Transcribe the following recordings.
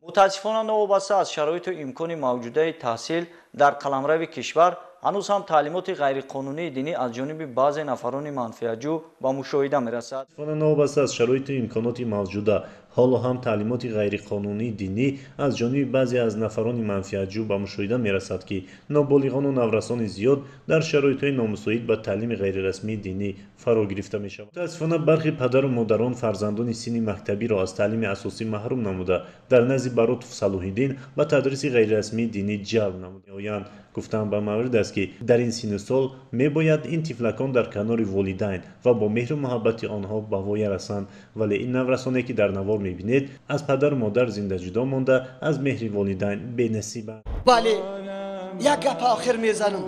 متاسفانه نوابسته از شرایط و امکان موجوده تحصیل در قلمرو کشور هنوز هم تعلیمات غیرقانونی دینی از جانب بعضی نفران منفعت‌جو به مشاهده می‌رسد. نوابسته از شرایط و امکانات موجوده حالا هم تعلیمات غیرقانونی دینی از جانب بعضی از نفران منفعت‌جو به مشاهده می‌رسد که نابالغان و نورسان زیاد در شرایط‌های نامساعد به تعلیم غیررسمی دینی فرا گرفته می‌شوند. متأسفانه برخی پدر و مادران فرزندان سن مکتبی را از تعلیم اساسی محروم نموده در نزد براتوف صلاح‌الدین به تدریس غیررسمی دینی جلب نمودند. گفتم به مورد است که در این سن سال میباید این طفلکان در کنار والدین و با مهر و محبت آنها به وای رسند، ولی این نورسانی که در نوار میبینید از پدر و مادر زنده جدا مانده از مهر والدین بی‌نصیبند. بله یک گپ آخر میزنم.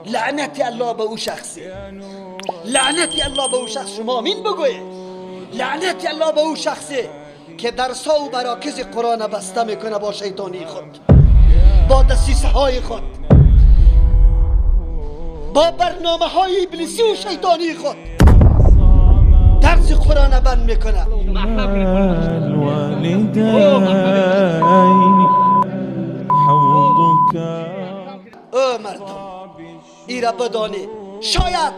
لعنت الله به او شخصی، لعنت الله به او شخص. شما آمین بگویید. لعنت الله به او شخصی که درس‌ها و مراکز قرآن بسته میکنه با شیطانی خود، با دسیسه های خود، با برنامه های ابلیسی و شیطانی خود درس قرآن بند میکنه. او مردم ایرا بدانی شاید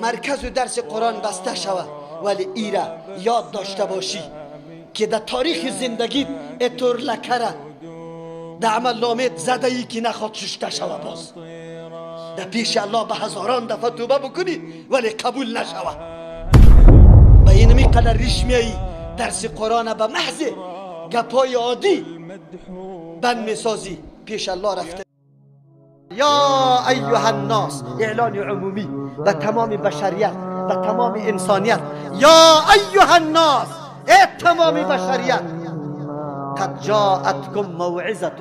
مرکز و درس قرآن بسته شود، ولی ایرا یاد داشته باشی که در تاریخ زندگیت اتور لکره در عمل نامت زده ای که نخواد ششته شود. باز در پیش الله به هزاران دفعه توبه بکنی ولی قبول نشود. به این میقدر ریش میایی درس قرآن به محض گپای عادی بند میسازی، پیش الله رفته. یا ایها الناس، اعلان عمومی به تمام بشریت، به تمام انسانیت. یا ایها الناس، ای تمام بشریت، قد جاءتكم موعظه.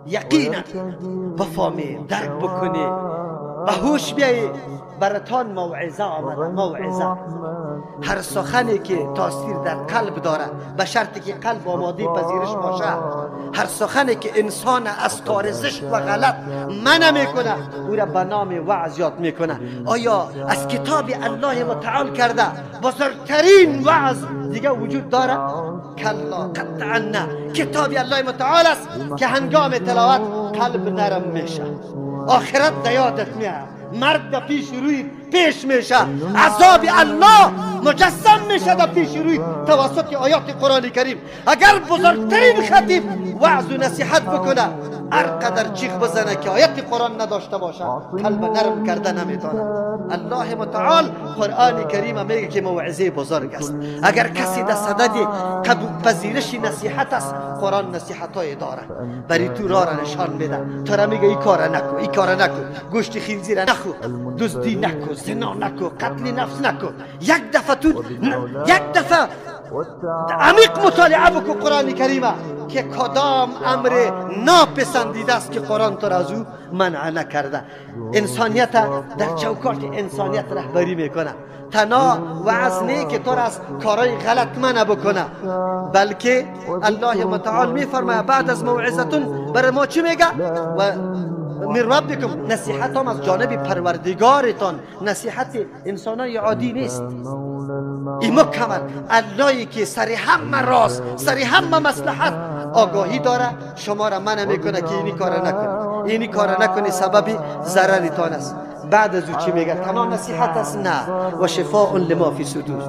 یقینا بفهمی، درک بکنی، به هوش بیایی، براتان موعظه آمده. موعظه هر سخنی که تاثیر در قلب داره به شرطی که قلب آماده پذیرش باشه، هر سخنی که انسان از کار زشت و غلط منع میکنه او را به نام وعظ یاد میکنه. آیا از کتاب الله متعال کرده بزرگترین وعظ دیگه وجود داره؟ کلا قطعا نه. کتاب الله متعال است که هنگام تلاوت قلب نرم میشه، آخرت دیادت میاد، مرد در پیش روی پیش میشه، عذاب الله مجسم میشه در پیش روی توسط آیات قرآن کریم. اگر بزرگترین خطیب وعظ و نصیحت بکنه، هر قدر چیخ بزنه که آیت قرآن نداشته باشه قلب نرم کرده نمیتونه. الله متعال قرآن کریم میگه که موعظه بزرگ است. اگر کسی در صدد پذیرش نصیحت است، قرآن نصیحت های داره، بری تو راه را نشان میده. تو را میگه ای کار نکو، ای کار نکو، گوشت خنزیر نخو، دزدی نکو، زنا نکو، قتل نفس نکو. یک دفعه عمیق مطالعه بکن قرآن کریمه که کدام امر ناپسندیده است که قرآن تو را از او منع نکرده. انسانیت در چوکات انسانیت رهبری میکنه. تنها وعظ نه که تو را از کارهای غلط منع بکنه، بلکه الله متعال میفرماید بعد از موعظتون برای ما چی میگه؟ و من ربکم، نصیحت هم از جانب پروردگارتان. نصیحت انسانای عادی نیست. این مکمل اللهی که سری همه راز، سری همه مصلحت آگاهی داره، شما را منع میکنه که اینی کار نکنی، اینی کار نکنی، سبب ضررتان است. بعد از او چی میگه؟ تمام نصیحت است؟ نه. و شفاء لما فی صدور.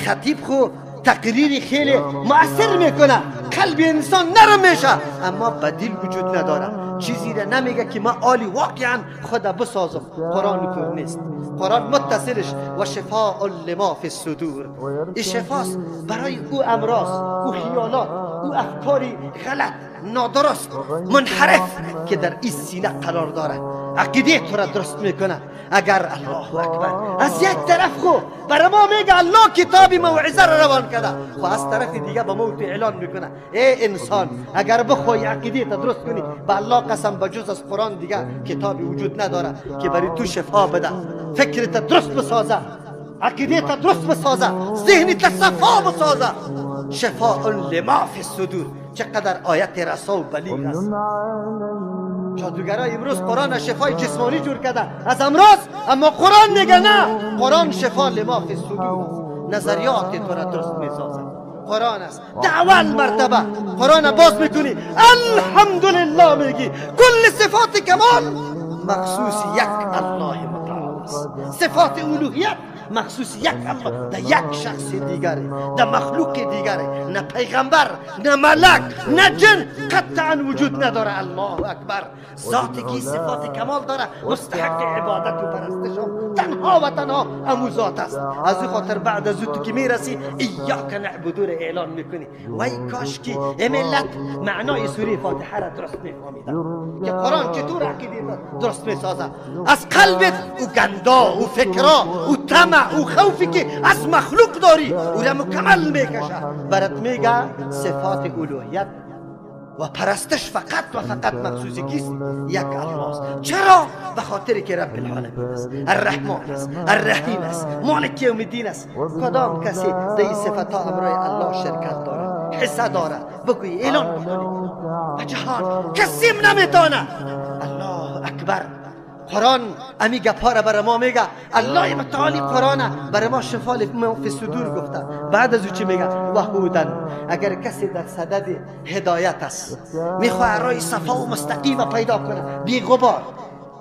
خطیب خو تقریری خیلی مؤثر میکنه، قلب انسان نرم میشه، اما بدیل وجود نداره. چیزی را نمیگه که ما آلی واقعا خدا بسازم. قرآن طور نیست. قرآن متصلش و شفاء لما فی الصدور. این شفاست برای او امراض، او خیالات، او افکاری غلط، نادرست، منحرف که در این سینه قرار داره. عقیده تو را درست میکنه. اگر الله اکبر از یک طرف خو برای ما میگه الله کتابی موعظه را روان کرده، و از طرف دیگه به موت اعلان میکنه ای انسان اگر بخوای عقیده تا درست کنی، به الله قسم بجز از قرآن دیگه کتابی وجود نداره که برای تو شفا بده. فکرت درست بسازه، عقیده تا درست بسازه، ذهنی تا صفا بسازه. شفاء لما فی الصدور. چقدر آیت رسا و بلیغ است. جادوگرای امروز قرآن شفای جسمانی جور کرده از امراض، اما قرآن میگه نه، قرآن شفا لما فی الصدور. نظریات تو را درست میسازه. قرآن است. اول مرتبه قرآن باز میکنی الحمدلله میگی. کل صفات کمال مخصوص یک الله متعال است. صفات الوهیت مخصوص یک الله، در یک شخص دیگره، در مخلوق دیگره، نه پیغمبر نه ملک نه جن قطعا وجود نداره. الله اکبر. ذاتی که صفات کمال داره مستحق عبادت و پرستش تنها و تنها همون ذات است. از این خاطر بعد از تو که میرسی ایاک نعبدو رو اعلان میکنی. وای کاش که ملت معنای سوره فاتحه را درست میفهمیدن که قرآن چطور عقیده درست میسازه. از قلبت و گندا و فکرا و طمع و خوفی که از مخلوق داری او را مکمل میکشه. برات میگه صفات الوهیت و پرستش فقط و فقط مخصوص کیست؟ یک الله است. چرا؟ به خاطر که رب العالمین است، الرحمن است، الرحیم است، مالک یوم الدین است. کدام کسی در این صفات ها امرای الله شرکت داره، حصه داره؟ بگوی اعلان بکنی. به جهان کسی نمیتونه. الله اکبر. قرآن امی گپا را برای ما میگه. الله متعالی قرآن برای ما شفا ما فی صدور گفته. بعد از او چی میگه؟ وحودن. اگر کسی در صدد هدایت است، میخواه رای صفا و مستقیم پیدا کنه، بی غبار،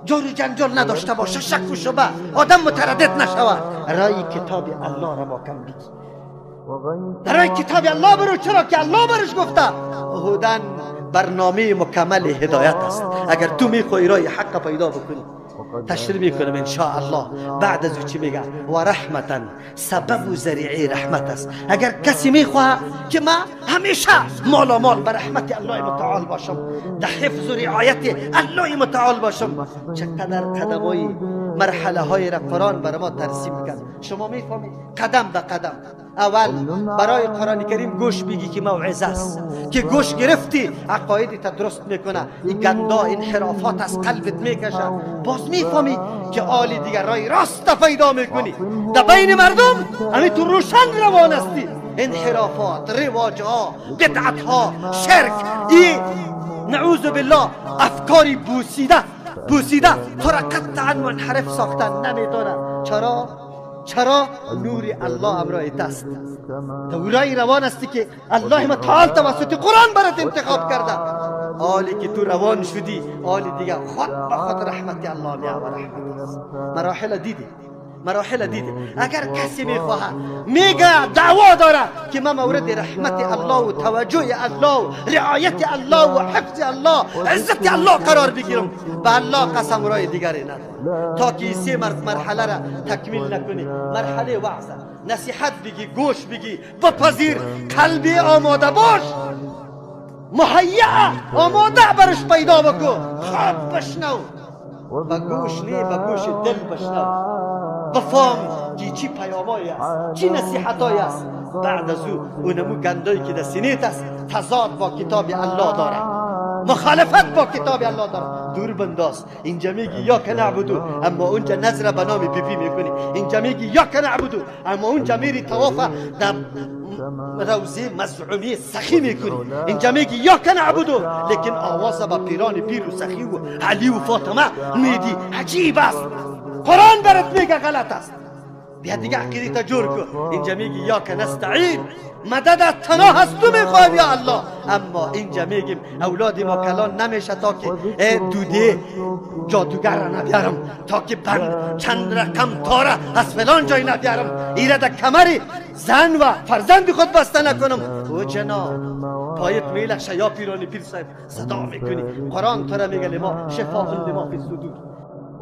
جور جنجال نداشته باشه، شک و شبه، آدم متردد نشوه، رای کتاب الله را محکم بگی. در رای کتاب الله برو. چرا که الله برش گفته هدن برنامه مکمل هدایت است. اگر تو میخوای رای حق پیدا بکنی تشریح میکنم ان شاء الله. بعد از او چی میگه؟ و رحمتا، سبب و ذریعه رحمت است. اگر کسی میخواه که ما همیشه مالا مال به رحمت الله متعال باشم، در حفظ و رعایت الله متعال باشم، چقدر قدمای مرحله های را قرآن برای ما ترسیم میکرد. شما میفهمید قدم به قدم. اول برای قرآن کریم گوش بگی که موعظه است، که گوش گرفتی عقایدت درست میکنه، این گندا انحرافات از قلبت میکشه. باز میفهمی که آلی دیگر رای راست پیدا میکنی. در بین مردم همین تو روشن روان هستی. انحرافات، رواج ها، بدعت ها، شرک، این نعوذ بالله افکاری بوسیده تو را قطعا منحرف ساختن نمیتونه. چرا؟ نور الله همراهت است. تو اولای روان هستی که الله متعال توسط قرآن برات انتخاب کرده. حالی که تو روان شدی، حالی دیگه خود به خود رحمت الله میاد و رحمت است. مراحل دیدی. اگر کسی میخواه میگه دعوا داره که من مورد رحمت الله و توجه الله و رعایت الله و حفظ الله عزت الله قرار بگیرم، به الله قسم رای دیگری ندارم. تا که سه مرحله را تکمیل نکنی. مرحله وعظ، نصیحت بگی، گوش بگی، بپذیر، قلبی آماده باش، مهیأ آماده برش پیدا بکن. خواب بشنو، با گوش نه با گوش دل بشنو، بفهم که چی پیامایی است، چی نصیحتایی است. بعد از اونمو گندایی که در سینیت است تضاد با کتاب الله داره، مخالفت با کتاب الله داره، دور بنداز. اینجا میگی یا که نعبدو، اما اونجا نظر به نام بی میکنی. اینجا میگی یا که نعبدو، اما اونجا میری طواف در روزه مزعومی سخی میکنی. اینجا میگی یا که نعبدو، لیکن آواز با پیران پیر و سخی و علی و فاطمه میدی. عجیب است. قرآن برات میگه غلط است. بیا دیگه عقیده جور کن. اینجا میگی یا که نستعین، مدد تنها هست تو میخوایم یا الله. اما اینجا میگیم اولاد ما کلان نمیشه تا که دوده جادوگر را نبیارم، تا که بند چند رقم تاره از فلان جای نبیارم، ایره در کمری زن و فرزند خود بسته نکنم. او جناب پایت میلخشه یا پیرانی پیر صاحب صدا میکنی. قرآن تو را میگه لما شفاء لما فی الصدور.